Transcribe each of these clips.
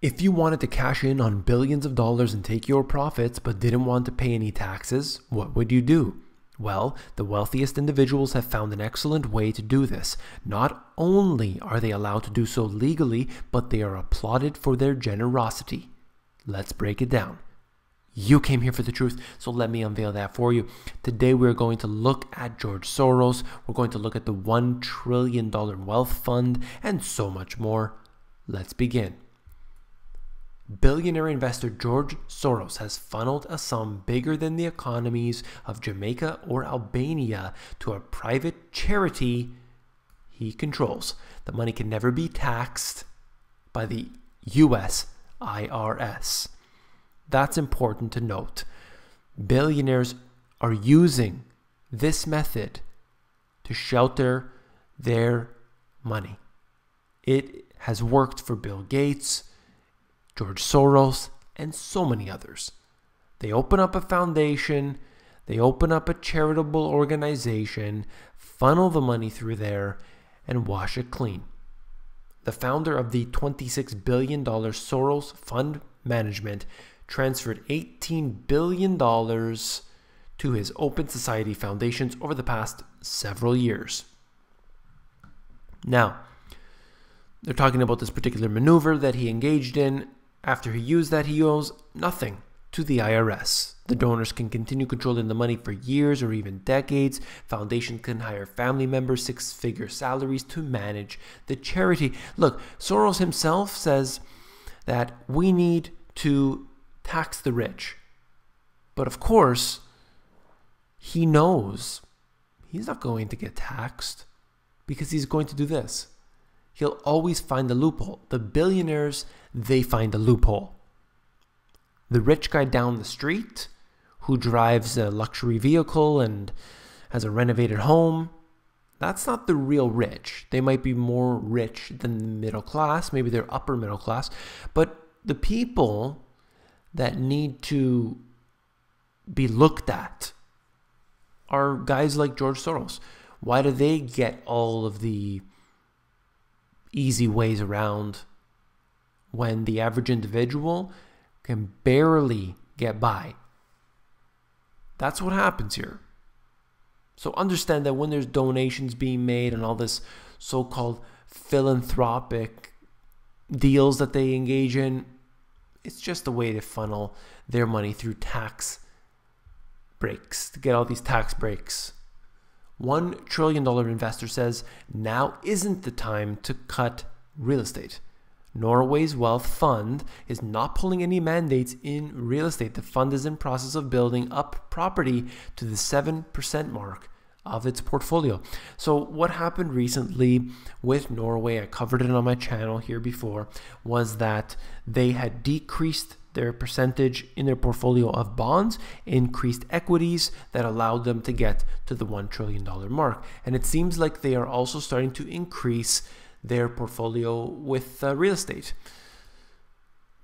If you wanted to cash in on billions of dollars and take your profits but didn't want to pay any taxes, what would you do? Well, the wealthiest individuals have found an excellent way to do this. Not only are they allowed to do so legally, but they are applauded for their generosity. Let's break it down. You came here for the truth, so let me unveil that for you. Today we're going to look at George Soros, we're going to look at the $1 trillion wealth fund, and so much more. Let's begin. Billionaire investor George Soros has funneled a sum bigger than the economies of Jamaica or Albania to a private charity he controls. The money can never be taxed by the US IRS. That's important to note. Billionaires are using this method to shelter their money. It has worked for Bill Gates, George Soros, and so many others. They open up a foundation, they open up a charitable organization, funnel the money through there, and wash it clean. The founder of the $26 billion Soros Fund Management transferred $18 billion to his Open Society foundations over the past several years. Now, they're talking about this particular maneuver that he engaged in. After he used that, he owes nothing to the IRS. The donors can continue controlling the money for years or even decades. Foundations can hire family members, six-figure salaries to manage the charity. Look, Soros himself says that we need to tax the rich. But of course, he knows he's not going to get taxed because he's going to do this. He'll always find a loophole. The billionaires, they find a loophole. The rich guy down the street who drives a luxury vehicle and has a renovated home, that's not the real rich. They might be more rich than the middle class. Maybe they're upper middle class. But the people that need to be looked at are guys like George Soros. Why do they get all of the easy ways around when the average individual can barely get by? That's what happens here. So understand that when there's donations being made and all this so-called philanthropic deals that they engage in, it's just a way to funnel their money through tax breaks, to get all these tax breaks. $1 trillion investor says now isn't the time to cut real estate. Norway's wealth fund is not pulling any mandates in real estate. The fund is in process of building up property to the 7% mark of its portfolio. So what happened recently with Norway, I covered it on my channel here before, was that they had decreased their percentage in their portfolio of bonds, increased equities that allowed them to get to the $1 trillion mark. And it seems like they are also starting to increase their portfolio with real estate.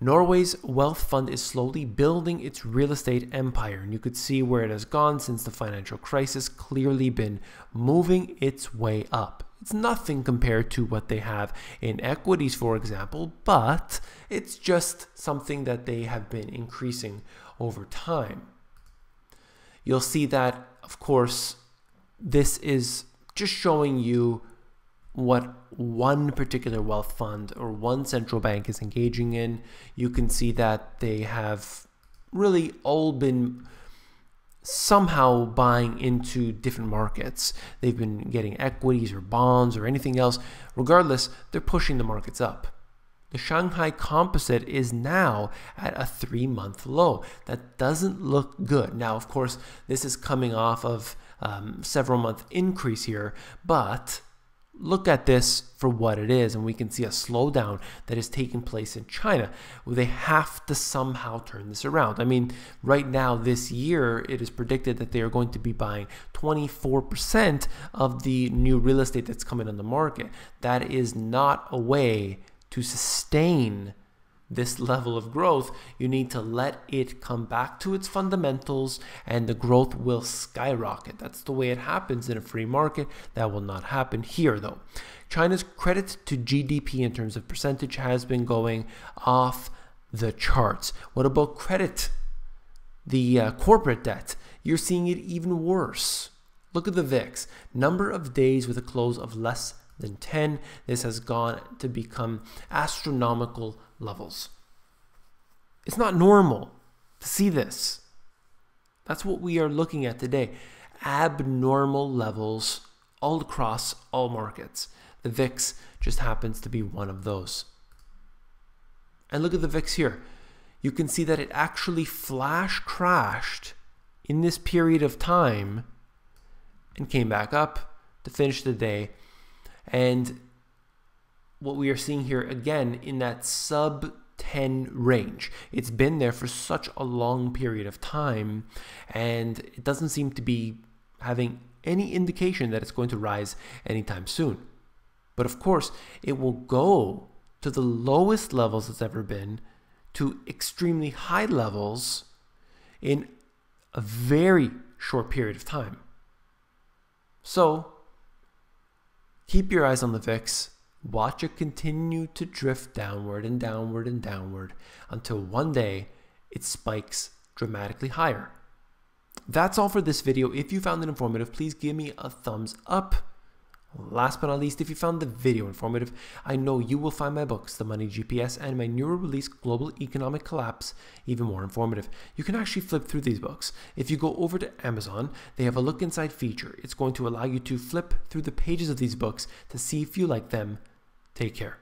Norway's wealth fund is slowly building its real estate empire, and you could see where it has gone since the financial crisis, clearly been moving its way up. It's nothing compared to what they have in equities, for example, but it's just something that they have been increasing over time. You'll see that, of course, this is just showing you what one particular wealth fund or one central bank is engaging in. You can see that they have really all been somehow buying into different markets. They've been getting equities or bonds or anything else. Regardless, they're pushing the markets up. The Shanghai Composite is now at a 3-month low. That doesn't look good. Now, of course, this is coming off of several month increase here, but look at this for what it is, and we can see a slowdown that is taking place in China. They have to somehow turn this around. I mean, right now, this year, it is predicted that they are going to be buying 24% of the new real estate that's coming on the market. That is not a way to sustain this level of growth, you need to let it come back to its fundamentals and the growth will skyrocket. That's the way it happens in a free market. That will not happen here though. China's credit to GDP in terms of percentage has been going off the charts. What about credit? The corporate debt, you're seeing it even worse. Look at the VIX. Number of days with a close of less than 10. This has gone to become astronomical levels. It's not normal to see this. That's what we are looking at today. Abnormal levels all across all markets. The VIX just happens to be one of those. And look at the VIX here. You can see that it actually flash crashed in this period of time and came back up to finish the day. And what we are seeing here again in that sub 10 range. It's been there for such a long period of time and it doesn't seem to be having any indication that it's going to rise anytime soon. But of course, it will go to the lowest levels it's ever been to extremely high levels in a very short period of time. So keep your eyes on the VIX, watch it continue to drift downward and downward and downward until one day it spikes dramatically higher. That's all for this video. If you found it informative, please give me a thumbs up. Last but not least, if you found the video informative, I know you will find my books, The Money GPS and my newer release, Global Economic Collapse, even more informative. You can actually flip through these books. If you go over to Amazon, they have a look inside feature. It's going to allow you to flip through the pages of these books to see if you like them. Take care.